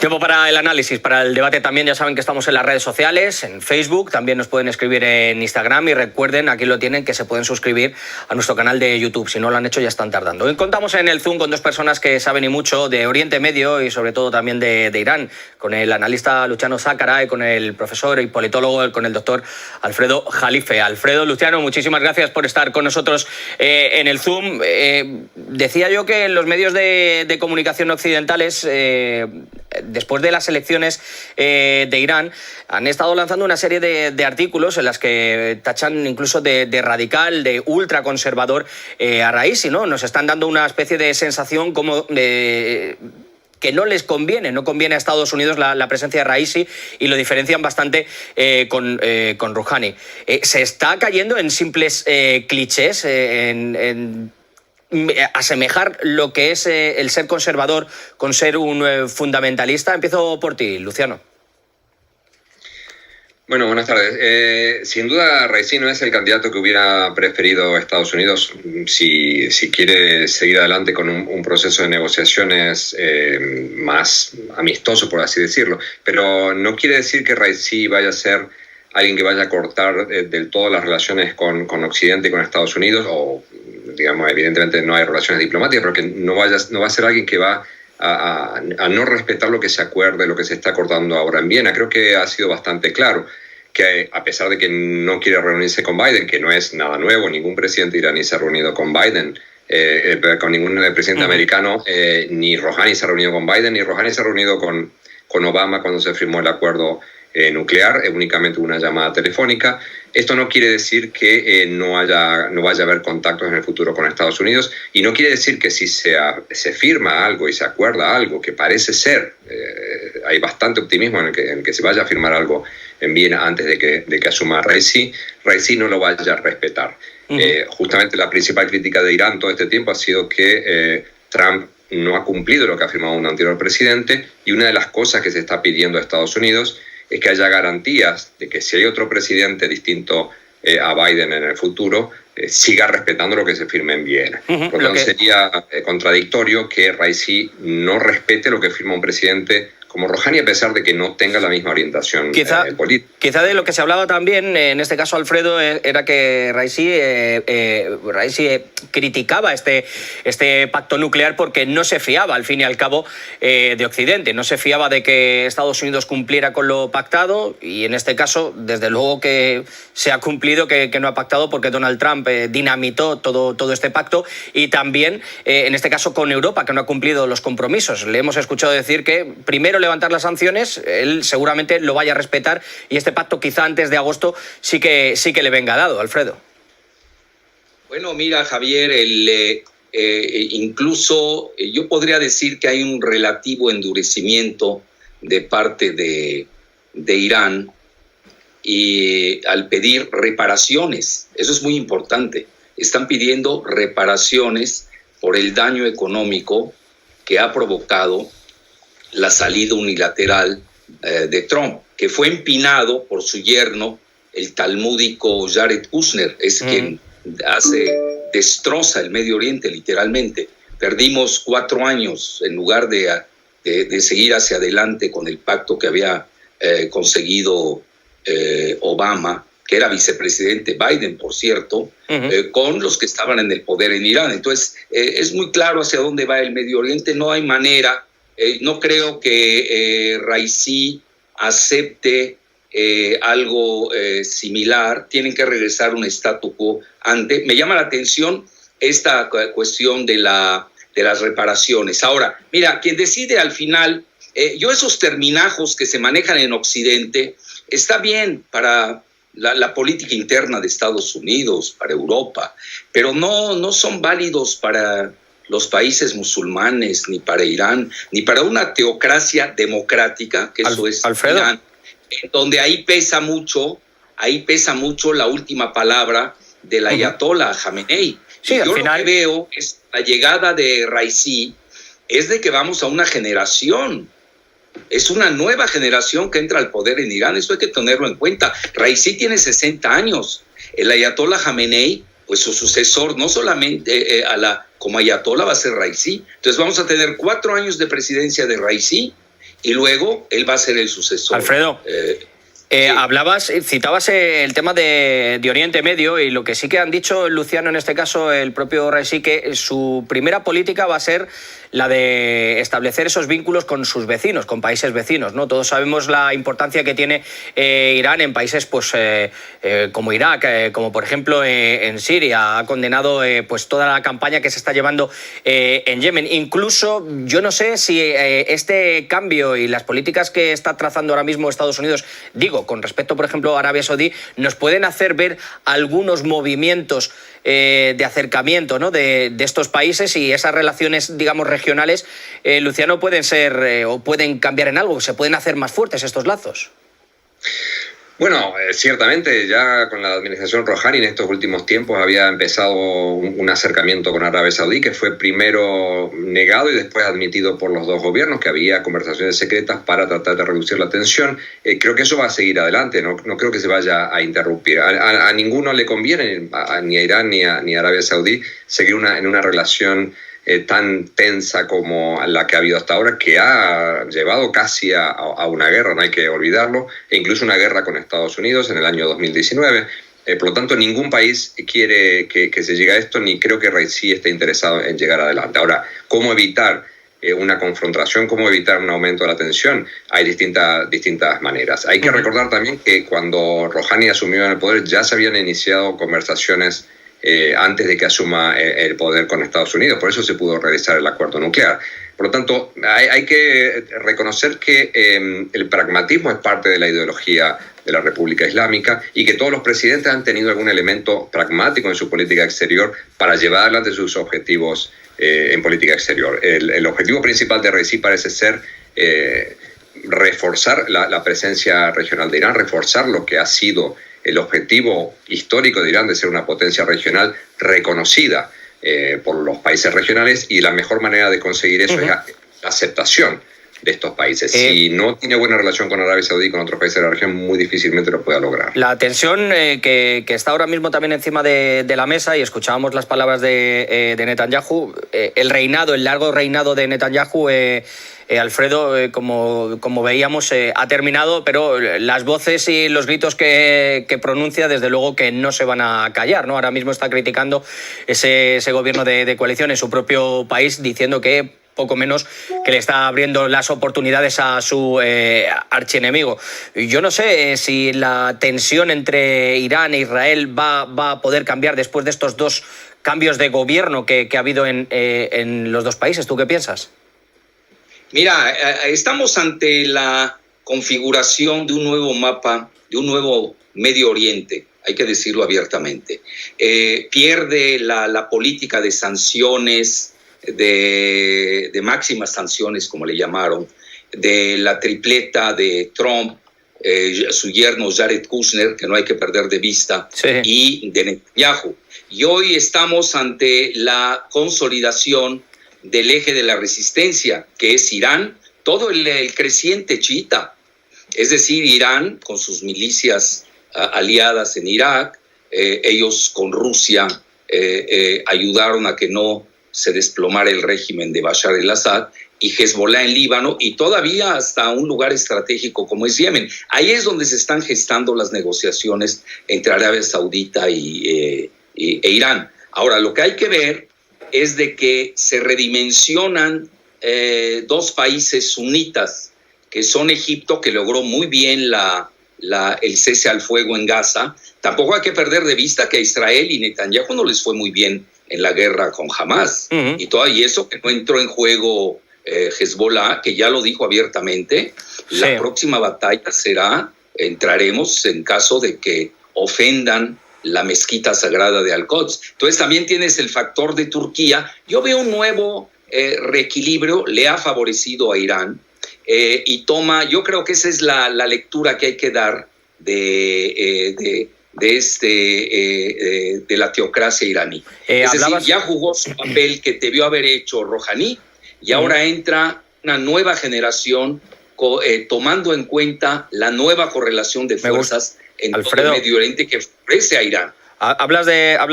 Tiempo para el análisis, para el debate también. Ya saben que estamos en las redes sociales, en Facebook, también nos pueden escribir en Instagram y recuerden, aquí lo tienen, que se pueden suscribir a nuestro canal de YouTube. Si no lo han hecho, ya están tardando. Hoy contamos en el Zoom con dos personas que saben y mucho de Oriente Medio y sobre todo también de Irán, con el analista Luciano Zácara y con el profesor y politólogo, con el doctor Alfredo Jalife. Alfredo, Luciano, muchísimas gracias por estar con nosotros en el Zoom. Decía yo que en los medios de comunicación occidentales, después de las elecciones de Irán, han estado lanzando una serie de artículos en las que tachan incluso de radical, de ultraconservador a Raisi, ¿no? Nos están dando una especie de sensación como que no les conviene, no conviene a Estados Unidos la presencia de Raisi y lo diferencian bastante con Rouhani. Se está cayendo en simples clichés, en asemejar lo que es el ser conservador con ser un fundamentalista. Empiezo por ti, Luciano. Bueno, buenas tardes. Sin duda, Raisi no es el candidato que hubiera preferido Estados Unidos si quiere seguir adelante con un proceso de negociaciones más amistoso, por así decirlo. Pero no quiere decir que Raisi vaya a ser alguien que vaya a cortar del todo las relaciones con Occidente y con Estados Unidos, o, digamos, evidentemente no hay relaciones diplomáticas, pero que no va a ser alguien que va a no respetar lo que se acuerde, lo que se está acordando ahora en Viena. Creo que ha sido bastante claro que, a pesar de que no quiere reunirse con Biden, que no es nada nuevo, ningún presidente iraní se ha reunido con Biden, con ningún presidente americano, ni Rouhani se ha reunido con Biden, ni Rouhani se ha reunido con Obama cuando se firmó el acuerdo nuclear, únicamente una llamada telefónica. Esto no quiere decir que no vaya a haber contactos en el futuro con Estados Unidos, y no quiere decir que si se firma algo y se acuerda algo que parece ser, hay bastante optimismo en que se vaya a firmar algo en Viena antes de que asuma Raisi no lo vaya a respetar. Justamente la principal crítica de Irán todo este tiempo ha sido que Trump no ha cumplido lo que ha firmado un anterior presidente, y una de las cosas que se está pidiendo a Estados Unidos es que haya garantías de que si hay otro presidente distinto a Biden en el futuro, siga respetando lo que se firme en Viena. Porque sería contradictorio que Raisi no respete lo que firma un presidente como Rouhani, a pesar de que no tenga la misma orientación política. Quizá de lo que se hablaba también, en este caso, Alfredo, era que Raisi criticaba este pacto nuclear porque no se fiaba, al fin y al cabo, de Occidente. No se fiaba de que Estados Unidos cumpliera con lo pactado, y en este caso, desde luego que se ha cumplido, que no ha pactado, porque Donald Trump dinamitó todo este pacto, y también, en este caso, con Europa, que no ha cumplido los compromisos. Le hemos escuchado decir que primero levantar las sanciones, él seguramente lo vaya a respetar, y este pacto quizá antes de agosto sí que le venga dado. Alfredo. Bueno, mira, Javier, incluso yo podría decir que hay un relativo endurecimiento de parte de Irán y al pedir reparaciones. Eso es muy importante. Están pidiendo reparaciones por el daño económico que ha provocado la salida unilateral de Trump, que fue empinado por su yerno, el talmúdico Jared Kushner, es quien destroza el Medio Oriente, literalmente. Perdimos 4 años en lugar de seguir hacia adelante con el pacto que había conseguido Obama, que era vicepresidente, Biden, por cierto, con los que estaban en el poder en Irán. Entonces, es muy claro hacia dónde va el Medio Oriente. No hay manera. No creo que Raisi acepte algo similar. Tienen que regresar a un statu quo ante. Me llama la atención esta cuestión de las reparaciones. Ahora, mira, quien decide al final, yo esos terminajos que se manejan en Occidente, está bien para la política interna de Estados Unidos, para Europa, pero no son válidos para los países musulmanes, ni para Irán, ni para una teocracia democrática, que eso es Alfredo. Irán, donde ahí pesa mucho la última palabra del ayatollah Jamenei. Sí, yo lo que veo es la llegada de Raisi, es de que vamos a una generación, es una nueva generación que entra al poder en Irán. Eso hay que tenerlo en cuenta. Raisi tiene 60 años, el ayatollah Jamenei, pues su sucesor, no solamente como ayatollah va a ser Raisi. Entonces vamos a tener 4 años de presidencia de Raisi y luego él va a ser el sucesor. Alfredo, Sí. citabas el tema de Oriente Medio, y lo que sí que han dicho Luciano, en este caso el propio Raisi, que su primera política va a ser la de establecer esos vínculos con sus vecinos, con países vecinos, ¿no? Todos sabemos la importancia que tiene Irán en países pues, como Irak, como por ejemplo en Siria. Ha condenado pues toda la campaña que se está llevando en Yemen. Incluso yo no sé si este cambio y las políticas que está trazando ahora mismo Estados Unidos, digo, con respecto, por ejemplo, a Arabia Saudí, nos pueden hacer ver algunos movimientos de acercamiento, ¿no?, de estos países, y esas relaciones, digamos, regionales, Luciano, pueden ser o pueden cambiar en algo, se pueden hacer más fuertes estos lazos. Bueno, ciertamente ya con la administración Rouhani en estos últimos tiempos había empezado un acercamiento con Arabia Saudí, que fue primero negado y después admitido por los dos gobiernos, que había conversaciones secretas para tratar de reducir la tensión. Creo que eso va a seguir adelante, no creo que se vaya a interrumpir. A ninguno le conviene, ni a Irán ni a Arabia Saudí, seguir en una relación tan tensa como la que ha habido hasta ahora, que ha llevado casi a una guerra, no hay que olvidarlo, e incluso una guerra con Estados Unidos en el año 2019. Por lo tanto, ningún país quiere que se llegue a esto, ni creo que Raisi esté interesado en llegar adelante. Ahora, ¿cómo evitar una confrontación, cómo evitar un aumento de la tensión? Hay distintas maneras. Hay que recordar también que cuando Rouhani asumió en el poder ya se habían iniciado conversaciones antes de que asuma el poder con Estados Unidos. Por eso se pudo realizar el acuerdo nuclear. Por lo tanto, hay que reconocer que el pragmatismo es parte de la ideología de la República Islámica, y que todos los presidentes han tenido algún elemento pragmático en su política exterior para llevar adelante sus objetivos en política exterior. El objetivo principal de Raisi parece ser reforzar la presencia regional de Irán, reforzar lo que ha sido el objetivo histórico de Irán de ser una potencia regional reconocida por los países regionales, y la mejor manera de conseguir eso es la aceptación de estos países. Si no tiene buena relación con Arabia Saudí y con otros países de la región, muy difícilmente lo pueda lograr. La tensión que está ahora mismo también encima de la mesa, y escuchábamos las palabras de Netanyahu, el largo reinado de Netanyahu, Alfredo, como veíamos, ha terminado, pero las voces y los gritos que pronuncia, desde luego que no se van a callar, ¿no? Ahora mismo está criticando ese gobierno de coalición en su propio país, diciendo que poco menos que le está abriendo las oportunidades a su archienemigo. Yo no sé si la tensión entre Irán e Israel va a poder cambiar después de estos dos cambios de gobierno que ha habido en los dos países. ¿Tú qué piensas? Mira, estamos ante la configuración de un nuevo mapa, de un nuevo Medio Oriente, hay que decirlo abiertamente. Pierde la política de sanciones, de máximas sanciones, como le llamaron, de la tripleta de Trump, su yerno Jared Kushner, que no hay que perder de vista, sí, y de Netanyahu. Y hoy estamos ante la consolidación del eje de la resistencia, que es Irán, todo el creciente chiita. Es decir, Irán, con sus milicias aliadas en Irak, ellos con Rusia ayudaron a que no se desplomara el régimen de Bashar el-Assad, y Hezbollah en Líbano, y todavía hasta un lugar estratégico como es Yemen. Ahí es donde se están gestando las negociaciones entre Arabia Saudita e Irán. Ahora, lo que hay que ver es de que se redimensionan dos países sunitas, que son Egipto, que logró muy bien el cese al fuego en Gaza. Tampoco hay que perder de vista que a Israel y Netanyahu no les fue muy bien en la guerra con Hamas. Y eso que no entró en juego Hezbollah, que ya lo dijo abiertamente. Sí. La próxima batalla entraremos en caso de que ofendan la mezquita sagrada de Al-Quds. Entonces también tienes el factor de Turquía. Yo veo un nuevo reequilibrio, le ha favorecido a Irán, yo creo que esa es la lectura que hay que dar de la teocracia iraní. Es decir, ya jugó su papel que debió haber hecho Rouhani, y ahora entra una nueva generación tomando en cuenta la nueva correlación de fuerzas en todo el Medio Oriente que favorece a Irán. Hablas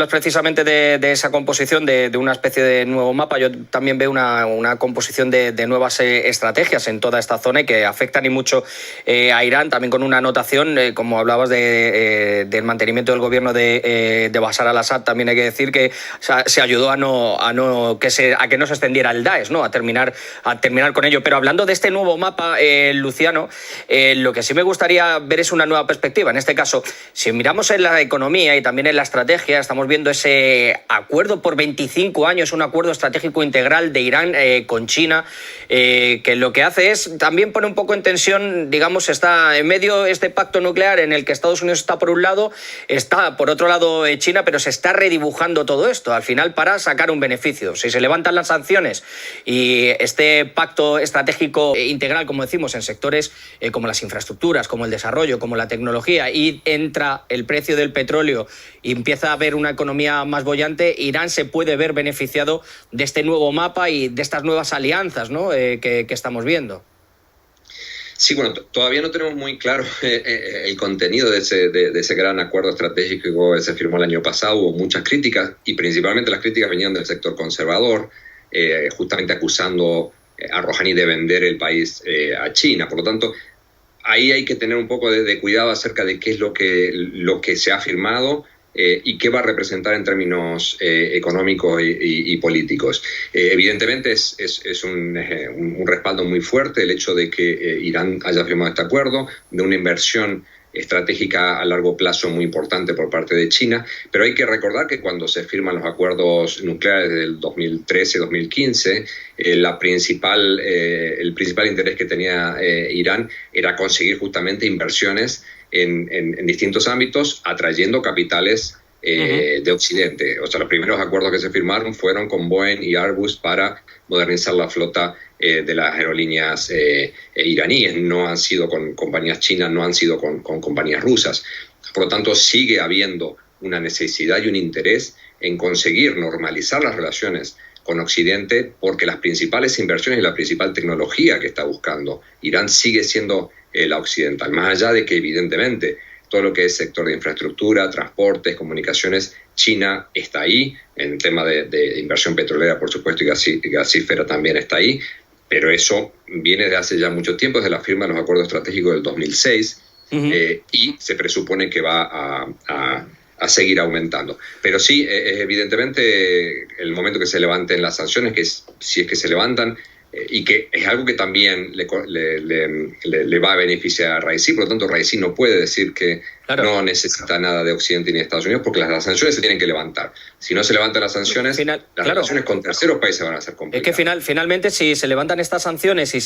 precisamente de esa composición, de una especie de nuevo mapa. Yo también veo una composición de nuevas estrategias en toda esta zona y que afectan y mucho a Irán, también con una anotación, como hablabas del mantenimiento del gobierno de Bashar al-Assad. También hay que decir que se ayudó a que no se extendiera el Daesh, ¿no? a terminar con ello. Pero hablando de este nuevo mapa, Luciano, lo que sí me gustaría ver es una nueva perspectiva. En este caso, si miramos en la economía y también en la estrategia, estamos viendo ese acuerdo por 25 años, un acuerdo estratégico integral de Irán con China, que lo que hace es también pone un poco en tensión, digamos, está en medio este pacto nuclear en el que Estados Unidos está por un lado, está por otro lado China, pero se está redibujando todo esto al final para sacar un beneficio. Si se levantan las sanciones y este pacto estratégico integral, como decimos, en sectores como las infraestructuras, como el desarrollo, como la tecnología, y entra el precio del petróleo y empieza a haber una economía más boyante, Irán se puede ver beneficiado de este nuevo mapa y de estas nuevas alianzas, ¿no? que estamos viendo. Sí, bueno, todavía no tenemos muy claro el contenido de ese gran acuerdo estratégico que se firmó el año pasado. Hubo muchas críticas y principalmente las críticas venían del sector conservador, justamente acusando a Rouhani de vender el país a China. Por lo tanto, ahí hay que tener un poco de cuidado acerca de qué es lo que se ha firmado y qué va a representar en términos económicos y políticos. Evidentemente es un respaldo muy fuerte el hecho de que Irán haya firmado este acuerdo, de una inversión estratégica a largo plazo muy importante por parte de China, pero hay que recordar que cuando se firman los acuerdos nucleares del 2013-2015, el principal interés que tenía Irán era conseguir justamente inversiones en distintos ámbitos, atrayendo capitales de Occidente. O sea, los primeros acuerdos que se firmaron fueron con Boeing y Airbus para modernizar la flota de las aerolíneas iraníes. No han sido con compañías chinas, no han sido con compañías rusas. Por lo tanto, sigue habiendo una necesidad y un interés en conseguir normalizar las relaciones con Occidente, porque las principales inversiones y la principal tecnología que está buscando Irán sigue siendo la occidental, más allá de que evidentemente todo lo que es sector de infraestructura, transportes, comunicaciones, China está ahí, en el tema de inversión petrolera, por supuesto, y gasífera también está ahí, pero eso viene de hace ya mucho tiempo, desde la firma de los acuerdos estratégicos del 2006, y se presupone que va a seguir aumentando. Pero sí, evidentemente, el momento que se levanten las sanciones, si es que se levantan, y que es algo que también le va a beneficiar a Raisi. Por lo tanto, Raisi no puede decir que no necesita nada de Occidente ni de Estados Unidos, porque las sanciones se tienen que levantar. Si no se levantan las sanciones, las relaciones con terceros países van a ser complicadas. Es que finalmente, si se levantan estas sanciones y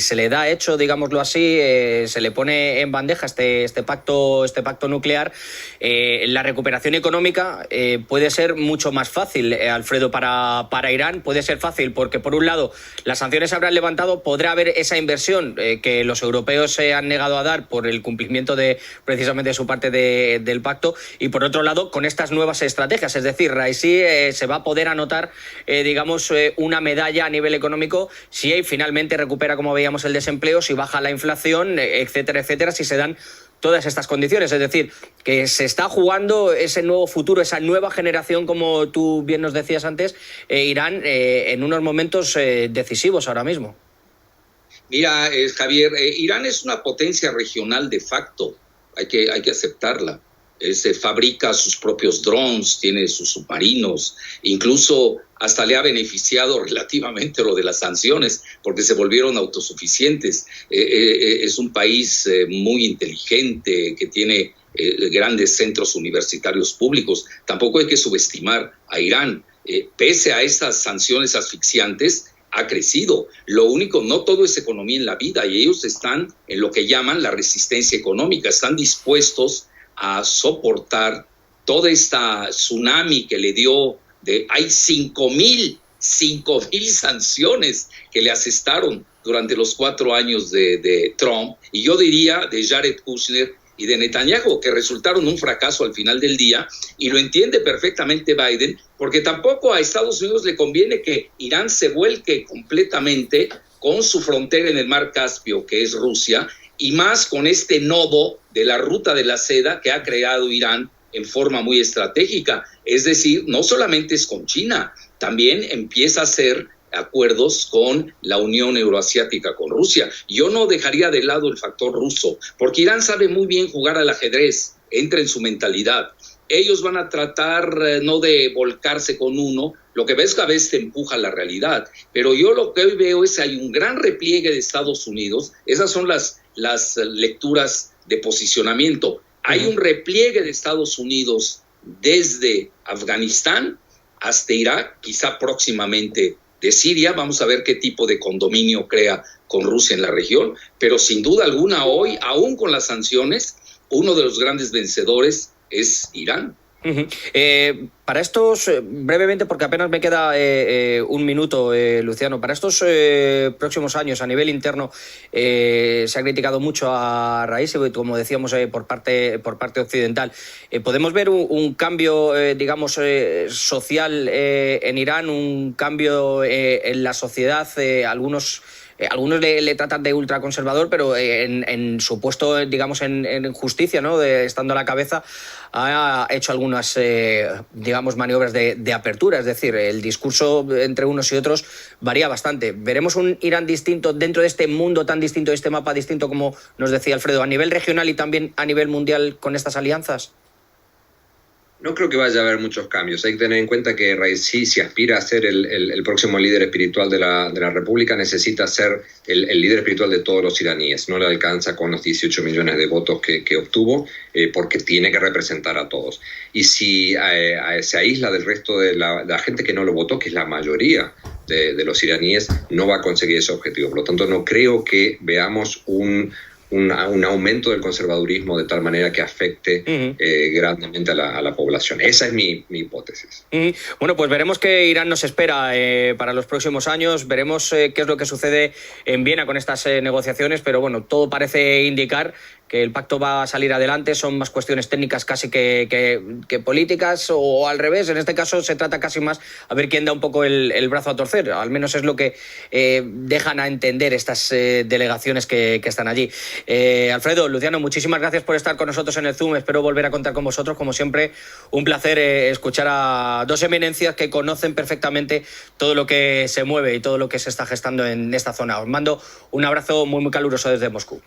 se le da hecho, digámoslo así, se le pone en bandeja este pacto nuclear, la recuperación económica puede ser mucho más fácil, Alfredo, para Irán. Puede ser fácil porque, por un lado, las sanciones se habrán levantado, podrá haber esa inversión que los europeos se han negado a dar por el cumplimiento precisamente de su parte del pacto, y por otro lado, con estas nuevas estrategias, es decir, Raisi se va a poder anotar, digamos, una medalla a nivel económico si finalmente recupera, como veíamos, el desempleo, si baja la inflación, etcétera, etcétera, si se dan todas estas condiciones. Es decir, que se está jugando ese nuevo futuro, esa nueva generación, como tú bien nos decías antes, Irán, en unos momentos decisivos ahora mismo. Mira, Javier, Irán es una potencia regional de facto, hay que aceptarla. Se fabrica sus propios drones, tiene sus submarinos, incluso hasta le ha beneficiado relativamente lo de las sanciones, porque se volvieron autosuficientes. Es un país muy inteligente, que tiene grandes centros universitarios públicos. Tampoco hay que subestimar a Irán. Pese a esas sanciones asfixiantes, ha crecido. Lo único, no todo es economía en la vida, y ellos están en lo que llaman la resistencia económica. Están dispuestos a soportar toda esta tsunami que le dio hay 5,000 sanciones que le asestaron durante los 4 años de Trump, y yo diría de Jared Kushner y de Netanyahu, que resultaron un fracaso al final del día, y lo entiende perfectamente Biden, porque tampoco a Estados Unidos le conviene que Irán se vuelque completamente con su frontera en el mar Caspio, que es Rusia, y más con este nodo de la ruta de la seda que ha creado Irán en forma muy estratégica. Es decir, no solamente es con China, también empieza a hacer acuerdos con la Unión Euroasiática, con Rusia. Yo no dejaría de lado el factor ruso, porque Irán sabe muy bien jugar al ajedrez, entra en su mentalidad. Ellos van a tratar no de volcarse con uno, lo que ves que a veces te empuja a la realidad, pero yo lo que hoy veo es que hay un gran repliegue de Estados Unidos, esas son las lecturas de posicionamiento. Hay un repliegue de Estados Unidos desde Afganistán hasta Irak, quizá próximamente de Siria. Vamos a ver qué tipo de condominio crea con Rusia en la región, pero sin duda alguna hoy, aún con las sanciones, uno de los grandes vencedores es Irán. Para estos, brevemente, porque apenas me queda un minuto, Luciano, para estos próximos años a nivel interno se ha criticado mucho a Raisi, como decíamos, por parte occidental. ¿Podemos ver un cambio, digamos, social en Irán, un cambio en la sociedad? Algunos le tratan de ultraconservador, pero en su puesto, digamos, en justicia, ¿no? Estando a la cabeza, ha hecho algunas, digamos, maniobras de apertura. Es decir, el discurso entre unos y otros varía bastante. ¿Veremos un Irán distinto dentro de este mundo tan distinto, de este mapa distinto, como nos decía Alfredo, a nivel regional y también a nivel mundial con estas alianzas? No creo que vaya a haber muchos cambios. Hay que tener en cuenta que Raisi, si aspira a ser el próximo líder espiritual de la República, necesita ser el líder espiritual de todos los iraníes. No le alcanza con los 18 millones de votos que obtuvo, porque tiene que representar a todos. Y si se aísla del resto de la gente que no lo votó, que es la mayoría de los iraníes, no va a conseguir ese objetivo. Por lo tanto, no creo que veamos un aumento del conservadurismo de tal manera que afecte grandemente a la población. Esa es mi hipótesis. Bueno, pues veremos qué Irán nos espera para los próximos años, veremos qué es lo que sucede en Viena con estas negociaciones, pero bueno, todo parece indicar que el pacto va a salir adelante. Son más cuestiones técnicas casi que políticas, o al revés. En este caso se trata casi más a ver quién da un poco el brazo a torcer. Al menos es lo que dejan a entender estas delegaciones que están allí. Alfredo, Luciano, muchísimas gracias por estar con nosotros en el Zoom. Espero volver a contar con vosotros. Como siempre, un placer escuchar a dos eminencias que conocen perfectamente todo lo que se mueve y todo lo que se está gestando en esta zona. Os mando un abrazo muy, muy caluroso desde Moscú.